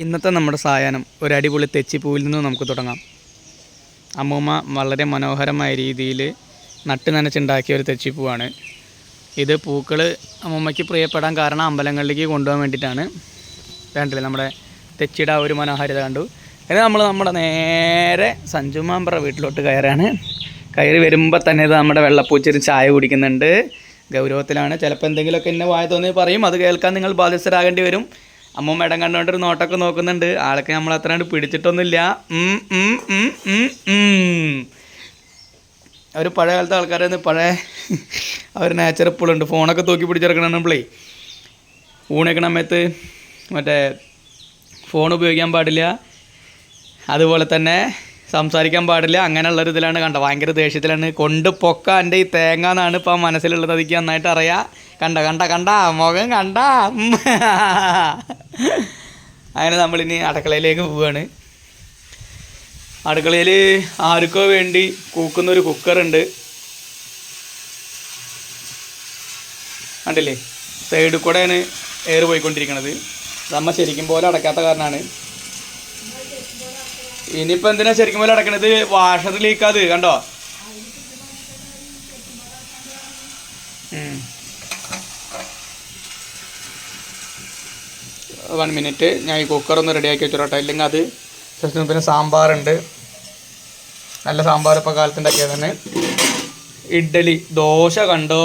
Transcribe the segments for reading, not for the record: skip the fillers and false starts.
ഇന്നത്തെ നമ്മുടെ സായാഹ്നം ഒരു അടിപൊളി തെച്ചിപ്പൂവിൽ നിന്ന് നമുക്ക് തുടങ്ങാം. അമ്മൂമ്മ വളരെ മനോഹരമായ രീതിയിൽ നട്ട് നനച്ചുണ്ടാക്കിയ ഒരു തെച്ചിപ്പൂവാണ് ഇത്. പൂക്കൾ അമ്മൂമ്മയ്ക്ക് പ്രിയപ്പെടാൻ കാരണം അമ്പലങ്ങളിലേക്ക് കൊണ്ടുപോകാൻ വേണ്ടിയിട്ടാണ്. വേണ്ടില്ല നമ്മുടെ തെച്ചിയുടെ ആ ഒരു മനോഹാരിത കണ്ടു. ഇത് നമ്മൾ നമ്മുടെ നേരെ സഞ്ജുമാമ്പറ വീട്ടിലോട്ട് കയറാണ്. കയറി വരുമ്പോൾ തന്നെ ഇത് നമ്മുടെ വെള്ളപ്പൂച്ചൊരു ചായ കുടിക്കുന്നുണ്ട്. ഗൗരവത്തിലാണ്. ചിലപ്പോൾ എന്തെങ്കിലുമൊക്കെ എന്നെ വായ തോന്നി പറയും. അത് കേൾക്കാൻ നിങ്ങൾ ബാധ്യസ്ഥരാകേണ്ടി വരും. അമ്മൂമ്മ ഇടം കണ്ടുകൊണ്ടൊരു നോട്ടൊക്കെ നോക്കുന്നുണ്ട്. ആൾക്ക് നമ്മൾ അത്ര കണ്ട് പിടിച്ചിട്ടൊന്നുമില്ല. അവർ പഴയ കാലത്തെ ആൾക്കാരെന്ന് പഴയ അവർ നേച്ചർ എപ്പോഴുണ്ട്. ഫോണൊക്കെ തൂക്കി പിടിച്ചിറക്കണം. നമ്മളേ ഊണേക്കണ സമയത്ത് മറ്റേ ഫോൺ ഉപയോഗിക്കാൻ പാടില്ല, അതുപോലെ തന്നെ സംസാരിക്കാൻ പാടില്ല. അങ്ങനെയുള്ളൊരു ഇതിലാണ്. കണ്ട ഭയങ്കര ദേഷ്യത്തിലാണ്. കൊണ്ട് പൊക്ക എൻ്റെ ഈ തേങ്ങ എന്നാണ് ഇപ്പം മനസ്സിലുള്ളത്. അതിക്ക് നന്നായിട്ട് അറിയാം. കണ്ട കണ്ട കണ്ട മുഖം കണ്ട. അങ്ങനെ നമ്മളിനി അടുക്കളയിലേക്ക് പോവുകയാണ്. അടുക്കളയിൽ ആർക്കോ വേണ്ടി കൂക്കുന്നൊരു കുക്കറുണ്ട്. കണ്ടില്ലേ, സൈഡിൽ കൂടെയാണ് എയർ പോയിക്കൊണ്ടിരിക്കണത്. നമ്മ ശരിക്കും പോലെ അടയ്ക്കാത്ത കാരണമാണ്. ഇനിയിപ്പോൾ എന്തിനാ ശരിക്കും പോലെ അടക്കണത്? വാഷർ ലീക്കാത് കണ്ടോ. 1 മിനിറ്റ് ഞാൻ ഈ കുക്കറൊന്ന് റെഡിയാക്കി വെച്ചോട്ടെ. ഇല്ലെങ്കിൽ അത് ജസ്റ്റ്. പിന്നെ സാമ്പാറുണ്ട്, നല്ല സാമ്പാർ ഇപ്പോൾ കാലത്തുണ്ടാക്കിയത് തന്നെ. ഇഡ്ഡലി ദോശ കണ്ടോ.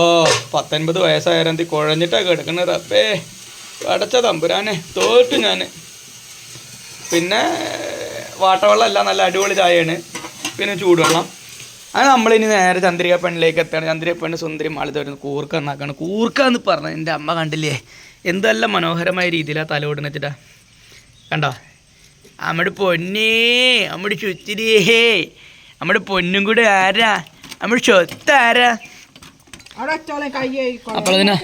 19 വയസ്സായാലും കുഴഞ്ഞിട്ടാണ് കിടക്കുന്നത്. അപ്പേ അടച്ച തമ്പുരാനെ തോറ്റു ഞാൻ. പിന്നെ വാട്ടവെള്ളം അല്ല, നല്ല അടിപൊളി ചായയാണ്. പിന്നെ ചൂടുവെള്ളം. അത് നമ്മളിനി നേരെ ചന്ദ്രിക പെണ്ണിലേക്ക് എത്തുകയാണ്. ചന്ദ്രിക പെണ്ണ് സുന്ദരി മാളി തരുന്നു. കൂർക്ക എന്നാക്കാണ്. കൂർക്ക എന്ന് പറഞ്ഞത് എൻ്റെ അമ്മ കണ്ടില്ലേ എന്തെല്ലാം മനോഹരമായ രീതിയിലാണ് തലോടുന്ന വെച്ചിട്ടാ. കണ്ടോ നമ്മുടെ പൊന്നേ, നമ്മുടെ ചുത്തിരിയേ, നമ്മുടെ പൊന്നും കൂടെ ആരാ, നമ്മുടെ ചൊത്താരാ. അപ്പോൾ അതിനാ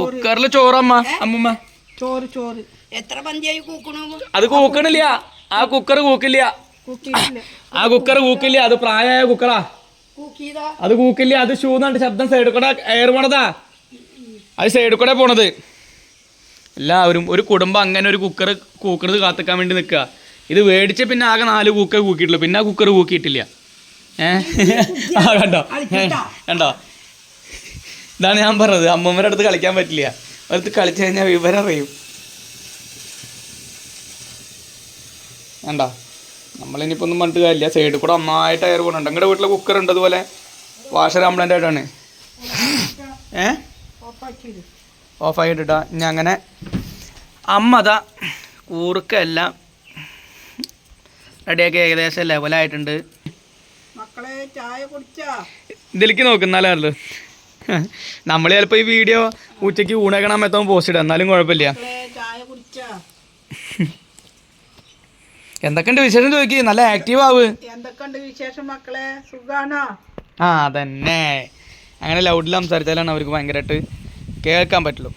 കുക്കറിൽ ചോറമ്മ അമ്മൂമ്മ ചോറ് എത്ര പഞ്ചായി കൂക്കണു? അത് കൂക്കണില്ല. ആ കുക്കർ കൂക്കില്ല. ആ കുക്കർ കൂക്കില്ല. അത് പ്രായമായ കുക്കറാ. അത് കൂക്കില്ല. അത് ഷൂന്നാണ്ട് ശബ്ദം സൈഡിൽ കൂടെ എയർ പോണതാ. അത് സൈഡിൽ കൂടെ പോണത്. എല്ലാവരും ഒരു കുടുംബം അങ്ങനെ ഒരു കുക്കർ കൂക്കണത് കാത്തിക്കാൻ വേണ്ടി നിൽക്കുക. ഇത് മേടിച്ച് പിന്നെ ആകെ 4 കുക്കർ കൂക്കിയിട്ടുള്ളൂ. പിന്നെ ആ കുക്കർ കൂക്കിയിട്ടില്ല. കണ്ടോ കണ്ടോ. ഇതാണ് ഞാൻ പറഞ്ഞത്. അമ്മമ്മയുടെ അടുത്ത് കളിക്കാൻ പറ്റില്ല. അടുത്ത് കളിച്ചു കഴിഞ്ഞാൽ വിവരം അറിയും. വേണ്ട, നമ്മളിനിപ്പോൾ ഒന്നും പറഞ്ഞിട്ട് കാര്യമില്ല. സൈഡിൽ കൂടെ നന്നായിട്ട് എയർ പോകുന്നുണ്ട്. നിങ്ങളുടെ വീട്ടിലെ കുക്കറുണ്ട് അതുപോലെ വാഷർ കംപ്ലൈൻ്റ് ആയിട്ടാണ്. ഓഫായിട്ടാ. ഇനി അങ്ങനെ അമ്മതാ കൂർക്കെല്ലാം റെഡിയാക്കി ഏകദേശം ലെവലായിട്ടുണ്ട്. ഇതിലേക്ക് നോക്കുന്നാലോ. നമ്മൾ ചിലപ്പോൾ ഈ വീഡിയോ ഉച്ചയ്ക്ക് ഊണേക്കണം എത്താൻ പോസ്റ്റ് ഇടാം. എന്നാലും കുഴപ്പമില്ല. എന്തൊക്കെയുണ്ട് വിശേഷം ചോദിക്ക്. നല്ല ആക്റ്റീവ് ആവ്. എന്തൊക്കെയുണ്ട് വിശേഷം മക്കളെ? സുഖാണോ? ആ അതന്നെ. അങ്ങനെ ലൗഡിൽ സംസാരിച്ചാലാണ് അവർക്ക് ഭയങ്കരമായിട്ട് കേൾക്കാൻ പറ്റുള്ളൂ.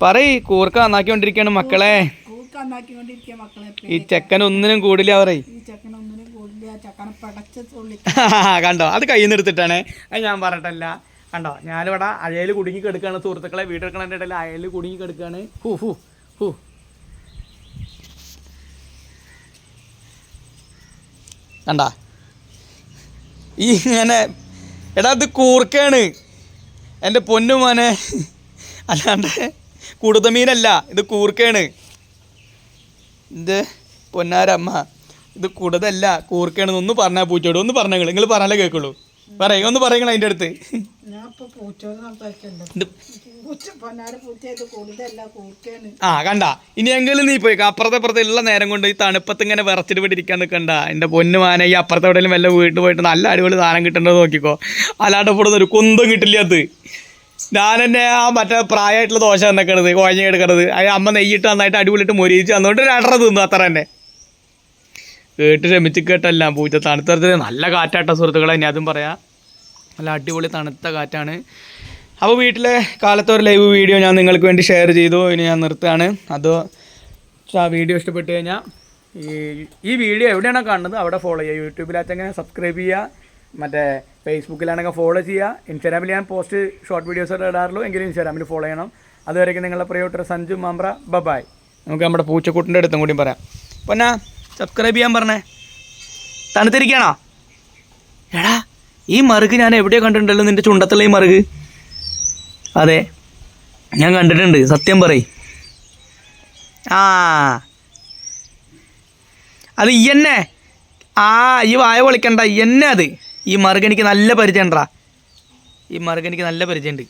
പറയ്. കൂർക്ക നന്നാക്കിക്കൊണ്ടിരിക്കുകയാണ് മക്കളെ. ഈ ചെക്കൻ ഒന്നിനും കൂടില്ല പറയ്. കണ്ടോ, അത് കയ്യിൽ നിന്ന് എടുത്തിട്ടാണ്. അത് ഞാൻ പറഞ്ഞിട്ടല്ല. കണ്ടോ, ഞാനിവിടെ അയയിൽ കുടുങ്ങി കിടക്കുകയാണ്. സുഹൃത്തുക്കളെ വീടെടുക്കണതിൻ്റെ ഇടയിൽ അയയിൽ കുടുങ്ങി കിടക്കുകയാണ്. കണ്ടാ ഈ ഇങ്ങനെ. എടാ ഇത് കൂർക്കയാണ് എൻ്റെ പൊന്നുമോനെ, അല്ലാണ്ട് കുടുതമീനല്ല. ഇത് കൂർക്കയാണ്. ഇത് പൊന്നാരമ്മ, ഇത് കുടുതല്ല കൂർക്കയാണ്. ഒന്ന് പറഞ്ഞാൽ പൂച്ചോട് ഒന്ന് പറഞ്ഞാൽ നിങ്ങൾ പറഞ്ഞാലേ കേൾക്കുള്ളൂ. പറയും ഒന്ന് പറയുങ്ങൾ അതിൻ്റെ അടുത്ത്. ആ കണ്ട. ഇനിയെങ്കിലും നീ പോയി അപ്പുറത്തെ ഉള്ള നേരം കൊണ്ട് ഈ തണുപ്പത്ത് ഇങ്ങനെ വിറച്ചിട്ട് ഇവിടെ ഇരിക്കാൻ നിൽക്കണ്ട. എൻ്റെ പൊന്നുമാനെ, ഈ അപ്പുറത്തെ എവിടെയെങ്കിലും വല്ല വീട്ടിൽ പോയിട്ട് നല്ല അടിപൊളി സാധനം കിട്ടേണ്ടത് നോക്കിക്കോ. അല്ലാണ്ട് ഇപ്പോഴത്തെ ഒരു കുന്തം കിട്ടില്ല. അത് ഞാൻ തന്നെ ആ മറ്റേ പ്രായമായിട്ടുള്ള ദോശ തന്നേക്കണത്, കുഴഞ്ഞ് കിടക്കണത്. അത് അമ്മ നെയ്യിട്ട് നന്നായിട്ട് അടിപൊളിയിട്ട് മൊരിയിച്ച് തന്നോട്ട് 2 തിന്നു അത്ര തന്നെ. കേട്ട് ക്ഷമിച്ച് കേട്ടല്ല പൂച്ച. തണുത്തറത്ത് നല്ല കാറ്റാട്ടോ സുഹൃത്തുക്കളെ. ഇനി അതും പറയാം. നല്ല അടിപൊളി തണുത്ത കാറ്റാണ്. അപ്പോൾ വീട്ടിലെ കാലത്തെ ഒരു ലൈവ് വീഡിയോ ഞാൻ നിങ്ങൾക്ക് വേണ്ടി ഷെയർ ചെയ്തു. ഇനി ഞാൻ നിർത്തുകയാണ്. അതോ ആ വീഡിയോ ഇഷ്ടപ്പെട്ട് കഴിഞ്ഞാൽ ഈ വീഡിയോ എവിടെയാണോ കാണുന്നത് അവിടെ ഫോളോ ചെയ്യുക. യൂട്യൂബിലങ്ങനെ സബ്സ്ക്രൈബ് ചെയ്യുക. മറ്റേ ഫേസ്ബുക്കിലാണെങ്കിൽ ഫോളോ ചെയ്യുക. ഇൻസ്റ്റാഗ്രാമിൽ ഞാൻ പോസ്റ്റ് ഷോർട്ട് വീഡിയോസ് ഇടാറുള്ളൂ, എങ്കിലും ഇൻസ്റ്റാഗ്രാമിൽ ഫോളോ ചെയ്യണം. അതുവരെയ്ക്കും നിങ്ങളുടെ പ്രിയപ്പെട്ട സഞ്ജു മാമ്പ്ര. ബബായ്. നമുക്ക് നമ്മുടെ പൂച്ചക്കുട്ടിൻ്റെ അടുത്തും കൂടിയും പറയാം. പിന്നെ സബ്സ്ക്രൈബ് ചെയ്യാൻ പറഞ്ഞേ. തണുത്തിരിക്കണോ? എടാ ഈ മറുക് ഞാൻ എവിടെയോ കണ്ടിട്ടുണ്ടല്ലോ, നിൻ്റെ ചുണ്ടത്തുള്ള ഈ മറുക്. അതെ ഞാൻ കണ്ടിട്ടുണ്ട്, സത്യം പറയ്. ആ അത് ഈ എന്നെ ഈ വായ പൊളിക്കണ്ട, എന്നെ അത്. ഈ മറുക് എനിക്ക് നല്ല പരിചയം ഉണ്ടാ, ഈ മറുക് എനിക്ക് നല്ല പരിചയമുണ്ട്.